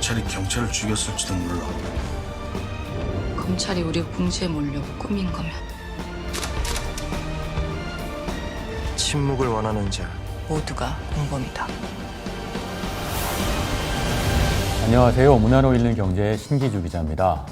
검찰이 경찰을 죽였을지도 몰라. 검찰이 우리 궁지에 몰려고 꾸민 거면 침묵을 원하는 자. 모두가 공범이다. 안녕하세요. 문화로 읽는 경제의 신기주 기자입니다.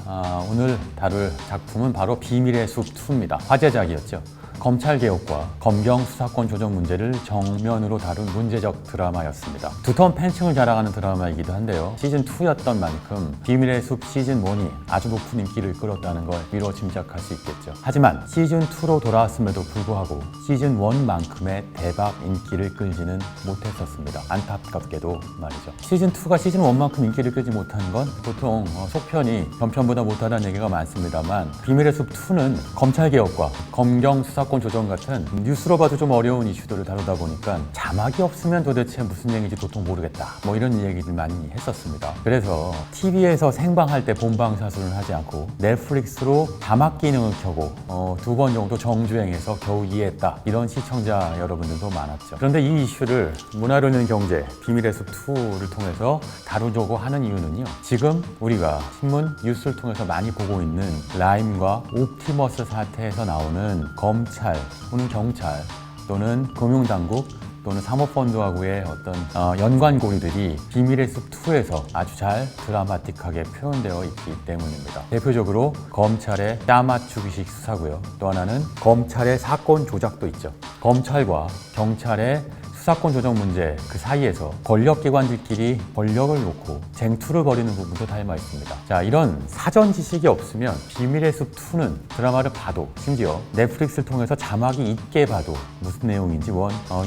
오늘 다룰 작품은 바로 비밀의 숲 2입니다. 화제작이었죠. 검찰개혁과 검경 수사권 조정 문제를 정면으로 다룬 문제적 드라마였습니다. 두터운 팬층을 자랑하는 드라마이기도 한데요. 시즌2였던 만큼 비밀의 숲 시즌1이 아주 높은 인기를 끌었다는 걸 미뤄 짐작할 수 있겠죠. 하지만 시즌2로 돌아왔음에도 불구하고 시즌1만큼의 대박 인기를 끌지는 못했었습니다. 안타깝게도 말이죠. 시즌2가 시즌1만큼 인기를 끌지 못한 건 보통 속편이 전편보다 못하다는 얘기가 많습니다만, 비밀의 숲 2는 검찰개혁과 검경 수사권 조정 같은 뉴스로 봐도 좀 어려운 이슈들을 다루다 보니까 자막이 없으면 도대체 무슨 얘기인지 도통 모르겠다, 뭐 이런 얘기들 많이 했었습니다. 그래서 TV에서 생방할 때 본방사수를 하지 않고 넷플릭스로 자막 기능을 켜고 2번 정도 정주행해서 겨우 이해했다, 이런 시청자 여러분들도 많았죠. 그런데 이 이슈를 문화로 읽는 경제 비밀의 숲 2를 통해서 다루려고 하는 이유는요, 지금 우리가 신문 뉴스를 통해서 많이 보고 있는 라임과 옵티머스 사태에서 나오는 검찰 또는 경찰 또는 금융당국 또는 사모펀드하고의 어떤 연관고리들이 비밀의 숲 2에서 아주 잘 드라마틱하게 표현되어 있기 때문입니다. 대표적으로 검찰의 짜맞추기식 수사고요. 또 하나는 검찰의 사건 조작도 있죠. 검찰과 경찰의 수사권 조정 문제 그 사이에서 권력기관들끼리 권력을 놓고 쟁투를 벌이는 부분도 닮아 있습니다. 자, 이런 사전 지식이 없으면 비밀의 숲 2는 드라마를 봐도, 심지어 넷플릭스를 통해서 자막이 있게 봐도 무슨 내용인지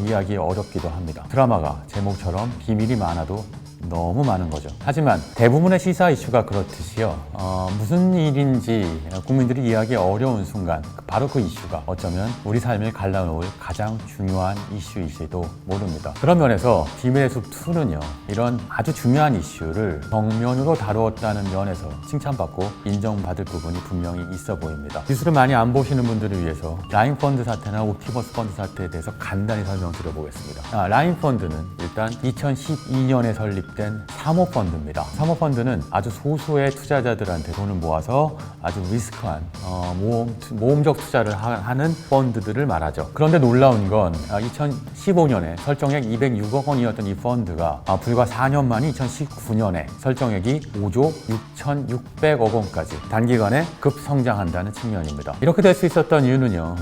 이해하기 어렵기도 합니다. 드라마가 제목처럼 비밀이 많아도 너무 많은 거죠. 하지만 대부분의 시사 이슈가 그렇듯이요, 무슨 일인지 국민들이 이해하기 어려운 순간 바로 그 이슈가 어쩌면 우리 삶을 갈라놓을 가장 중요한 이슈일지도 모릅니다. 그런 면에서 비밀의 숲 2는요, 이런 아주 중요한 이슈를 정면으로 다루었다는 면에서 칭찬받고 인정받을 부분이 분명히 있어 보입니다. 뉴스를 많이 안 보시는 분들을 위해서 라임펀드 사태나 옵티머스 펀드 사태에 대해서 간단히 설명드려보겠습니다. 라임펀드는 일단 2012년에 설립된 사모펀드입니다. 사모펀드는 아주 소수의 투자자들한테 돈을 모아서 아주 리스크한 모험적 투자를 하는 펀드들을 말하죠. 그런데 놀라운 건 2015년에 설정액 206억 원이었던 이 펀드가 불과 4년 만인 2019년에 설정액이 5조 6,600억 원까지 단기간에 급성장한다는 측면입니다. 이렇게 될 수 있었던 이유는요,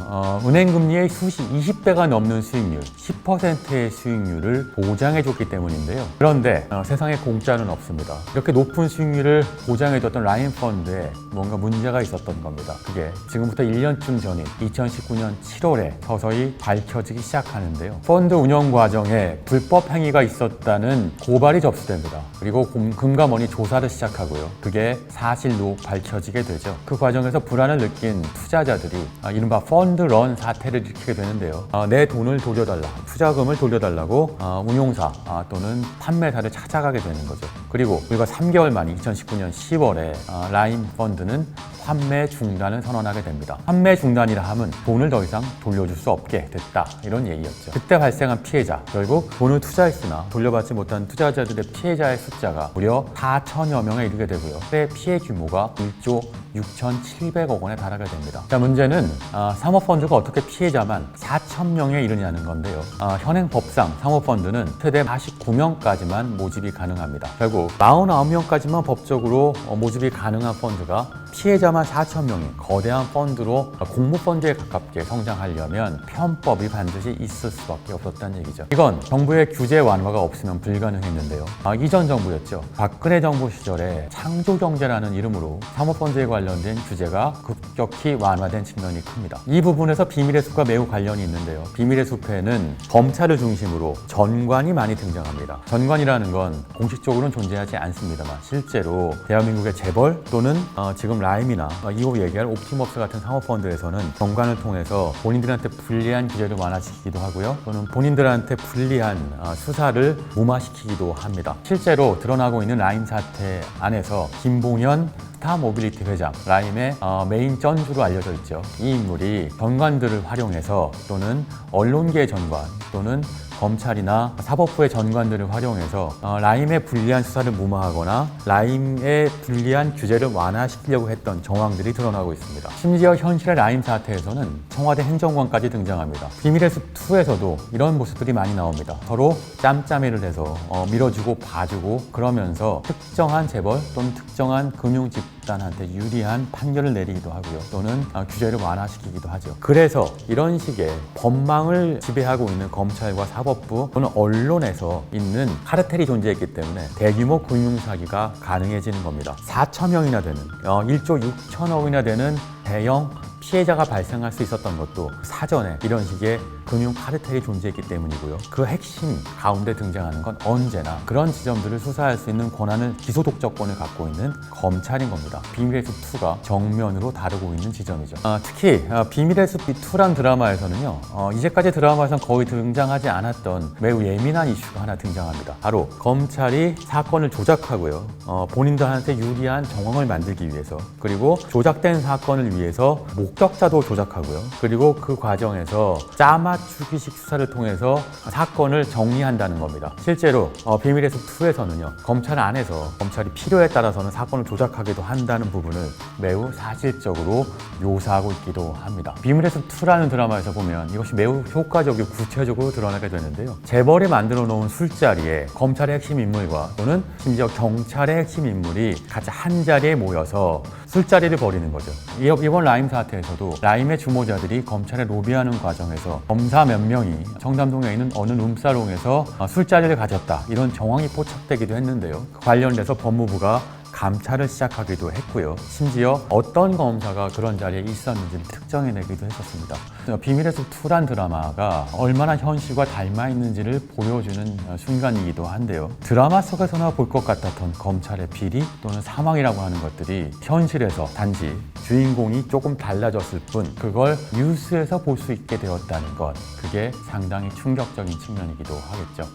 은행금리의 수시 20배가 넘는 수익률, 10%의 수익률을 보장해줬기 때문인데요. 그런데 세상에 공짜는 없습니다. 이렇게 높은 수익률을 보장해줬던 라임펀드에 뭔가 문제가 있었던 겁니다. 그게 지금부터 1년쯤 전인 2019년 7월에 서서히 밝혀지기 시작하는데요. 펀드 운영 과정에 불법 행위가 있었다는 고발이 접수됩니다. 그리고 금감원이 조사를 시작하고요. 그게 사실로 밝혀지게 되죠. 그 과정에서 불안을 느낀 투자자들이 이른바 펀드런 사태를 일으키게 되는데요. 내 돈을 돌려달라, 투자금을 돌려달라고 운용사 또는 판매사를 찾아가게 되는 거죠. 그리고 불과 3개월 만인 2019년 10월에 라임펀드는 판매 중단을 선언하게 됩니다. 판매 중단이라 함은 돈을 더 이상 돌려줄 수 없게 됐다, 이런 얘기였죠. 그때 발생한 피해자, 결국 돈을 투자했으나 돌려받지 못한 투자자들의 피해자의 숫자가 무려 4천여 명에 이르게 되고요. 그때 피해 규모가 1조 6,700억 원에 달하게 됩니다. 자, 문제는 사모펀드가 어떻게 피해자만 4천 명에 이르냐는 건데요. 현행 법상 사모펀드는 최대 49명까지만 모집이 가능합니다. 결국 49명까지만 법적으로 모집이 가능한 펀드가 피해자만 4천 명인 거대한 펀드로 공모펀드에 가깝게 성장하려면 편법이 반드시 있을 수밖에 없었다는 얘기죠. 이건 정부의 규제 완화가 없으면 불가능했는데요. 이전 정부였죠. 박근혜 정부 시절에 창조경제라는 이름으로 사모펀드에 관련된 규제가 급격히 완화된 측면이 큽니다. 이 부분에서 비밀의 숲과 매우 관련이 있는데요. 비밀의 숲에는 검찰을 중심으로 전관이 많이 등장합니다. 전관이라는 건 공식적으로는 존재하지 않습니다만 실제로 대한민국의 재벌 또는 지금 라임이나 이후 얘기할 옵티머스 같은 사모펀드에서는 전관을 통해서 본인들한테 불리한 규제를 완화시키기도 하고요. 또는 본인들한테 불리한 수사를 무마시키기도 합니다. 실제로 드러나고 있는 라임 사태 안에서 김봉현 스타모빌리티 회장, 라임의 메인 전주로 알려져 있죠. 이 인물이 전관들을 활용해서 또는 언론계 전관 또는 검찰이나 사법부의 전관들을 활용해서 라임의 불리한 수사를 무마하거나 라임의 불리한 규제를 완화시키려고 했던 정황들이 드러나고 있습니다. 심지어 현실의 라임 사태에서는 청와대 행정관까지 등장합니다. 비밀의 숲 2에서도 이런 모습들이 많이 나옵니다. 서로 짬짬이를 해서 밀어주고 봐주고 그러면서 특정한 재벌 또는 특정한 금융 집단한테 유리한 판결을 내리기도 하고요. 또는 규제를 완화시키기도 하죠. 그래서 이런 식의 법망을 지배하고 있는 검찰과 사법부 또는 언론에서 있는 카르텔이 존재했기 때문에 대규모 금융사기가 가능해지는 겁니다. 4천명이나 되는 1조 6천억이나 되는 대형 피해자가 발생할 수 있었던 것도 사전에 이런 식의 금융 카르텔이 존재했기 때문이고요. 그 핵심 가운데 등장하는 건 언제나 그런 지점들을 수사할 수 있는 권한을 기소 독점권을 갖고 있는 검찰인 겁니다. 비밀의 숲 2가 정면으로 다루고 있는 지점이죠. 특히 비밀의 숲 2란 드라마에서는요. 이제까지 드라마에서는 거의 등장하지 않았던 매우 예민한 이슈가 하나 등장합니다. 바로 검찰이 사건을 조작하고요. 본인들한테 유리한 정황을 만들기 위해서 그리고 조작된 사건을 위해서 목격자도 조작하고요. 그리고 그 과정에서 짜맞추기식 수사를 통해서 사건을 정리한다는 겁니다. 실제로 비밀의 숲 2에서는요. 검찰 안에서 검찰이 필요에 따라서는 사건을 조작하기도 한다는 부분을 매우 사실적으로 묘사하고 있기도 합니다. 비밀의 숲 2라는 드라마에서 보면 이것이 매우 효과적이고 구체적으로 드러나게 되는데요. 재벌이 만들어 놓은 술자리에 검찰의 핵심 인물과 또는 심지어 경찰의 핵심 인물이 같이 한 자리에 모여서 술자리를 벌이는 거죠. 이번 라임 사태에서도 라임의 주모자들이 검찰에 로비하는 과정에서 검사 몇 명이 청담동에 있는 어느 룸사롱에서 술자리를 가졌다 이런 정황이 포착되기도 했는데요. 관련돼서 법무부가 감찰을 시작하기도 했고요. 심지어 어떤 검사가 그런 자리에 있었는지를 특정해내기도 했었습니다. 비밀의 숲 2란 드라마가 얼마나 현실과 닮아 있는지를 보여주는 순간이기도 한데요. 드라마 속에서나 볼 것 같았던 검찰의 비리 또는 사망이라고 하는 것들이 현실에서 단지 주인공이 조금 달라졌을 뿐 그걸 뉴스에서 볼 수 있게 되었다는 것, 그게 상당히 충격적인 측면이기도 하겠죠.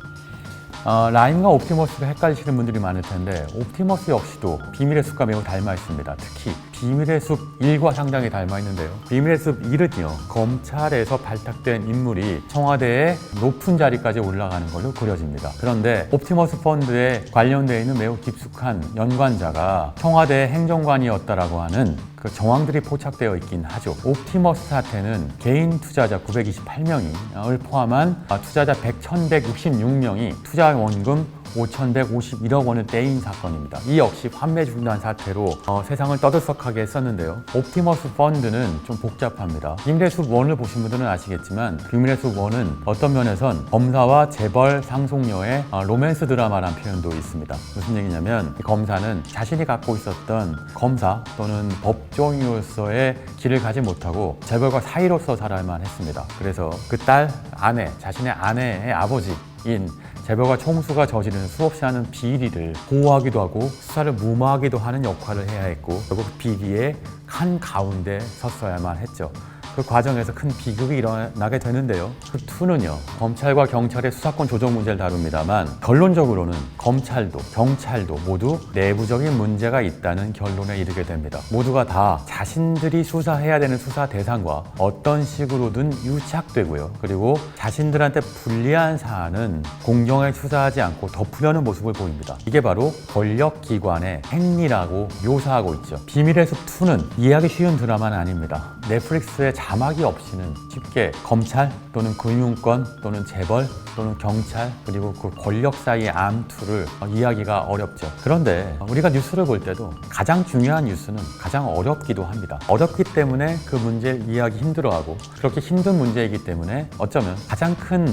라임과 옵티머스가 헷갈리시는 분들이 많을 텐데 옵티머스 역시도 비밀의 숲과 매우 닮아 있습니다. 특히 비밀의 숲 1과 상당히 닮아 있는데요. 비밀의 숲 1은요. 검찰에서 발탁된 인물이 청와대의 높은 자리까지 올라가는 걸로 그려집니다. 그런데 옵티머스 펀드에 관련되어 있는 매우 깊숙한 연관자가 청와대 행정관이었다라고 하는 그 정황들이 포착되어 있긴 하죠. 옵티머스 사태는 개인 투자자 928명을 포함한 투자자 1166명이 투자 원금 5,151억 원을 떼인 사건입니다. 이 역시 환매 중단 사태로 세상을 떠들썩하게 했었는데요. 옵티머스 펀드는 좀 복잡합니다. 비밀의 숲 1을 보신 분들은 아시겠지만 비밀의 숲 1은 어떤 면에선 검사와 재벌 상속녀의 로맨스 드라마라는 표현도 있습니다. 무슨 얘기냐면 이 검사는 자신이 갖고 있었던 검사 또는 법조인으로서의 길을 가지 못하고 재벌과 사이로서 살아야만 했습니다. 그래서 그 딸, 아내, 자신의 아내의 아버지인 재벌과 총수가 저지르는 수없이 많은 비리를 보호하기도 하고 수사를 무마하기도 하는 역할을 해야 했고 결국 비리의 한가운데 섰어야만 했죠. 그 과정에서 큰 비극이 일어나게 되는데요. 그 2는요. 검찰과 경찰의 수사권 조정 문제를 다룹니다만 결론적으로는 검찰도 경찰도 모두 내부적인 문제가 있다는 결론에 이르게 됩니다. 모두가 다 자신들이 수사해야 되는 수사 대상과 어떤 식으로든 유착되고요. 그리고 자신들한테 불리한 사안은 공정하게 수사하지 않고 덮으려는 모습을 보입니다. 이게 바로 권력기관의 행리라고 묘사하고 있죠. 비밀의 숲 2는 이해하기 쉬운 드라마는 아닙니다. 넷플릭스의 자막이 없이는 쉽게 검찰 또는 금융권 또는 재벌 또는 경찰 그리고 그 권력 사이의 암투를 이해하기가 어렵죠. 그런데 우리가 뉴스를 볼 때도 가장 중요한 뉴스는 가장 어렵기도 합니다. 어렵기 때문에 그 문제를 이해하기 힘들어하고 그렇게 힘든 문제이기 때문에 어쩌면 가장 큰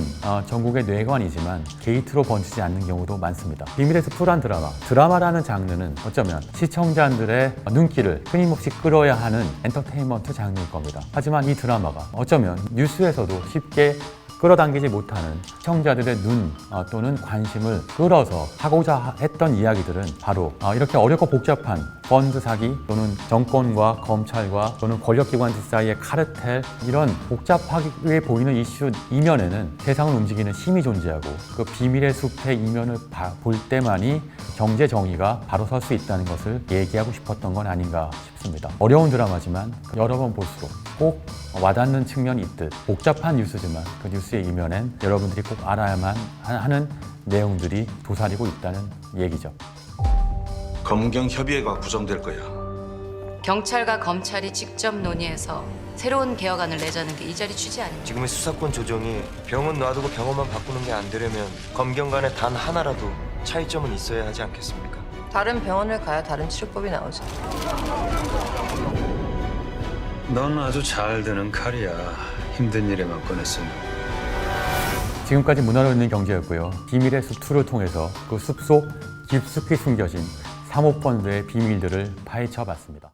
전국의 뇌관이지만 게이트로 번지지 않는 경우도 많습니다. 비밀의 숲 2란 드라마라는 장르는 어쩌면 시청자들의 눈길을 끊임없이 끌어야 하는 엔터테인먼트 장르일 겁니다. 하지만 이 드라마가 어쩌면 뉴스에서도 쉽게 끌어당기지 못하는 시청자들의 눈 또는 관심을 끌어서 하고자 했던 이야기들은 바로 이렇게 어렵고 복잡한 펀드 사기 또는 정권과 검찰과 또는 권력기관들 사이의 카르텔 이런 복잡하게 보이는 이슈 이면에는 세상을 움직이는 힘이 존재하고 그 비밀의 숲의 이면을 볼 때만이 경제 정의가 바로 설 수 있다는 것을 얘기하고 싶었던 건 아닌가 싶습니다. 어려운 드라마지만 여러 번 볼수록 꼭 와닿는 측면이 있듯 복잡한 뉴스지만 그 뉴스의 이면엔 여러분들이 꼭 알아야만 하는 내용들이 도사리고 있다는 얘기죠. 검경협의회가 구성될 거야. 경찰과 검찰이 직접 논의해서 새로운 개혁안을 내자는 게 이 자리 취지 아닙니까? 지금의 수사권 조정이 병은 놔두고 병원만 바꾸는 게 안 되려면 검경 간에 단 하나라도 차이점은 있어야 하지 않겠습니까? 다른 병원을 가야 다른 치료법이 나오죠. 넌 아주 잘 드는 칼이야. 힘든 일에만 꺼냈으니. 지금까지 문화로 있는 경제였고요. 비밀의 숲 2를 통해서 그 숲속 깊숙이 숨겨진 사모펀드의 비밀들을 파헤쳐 봤습니다.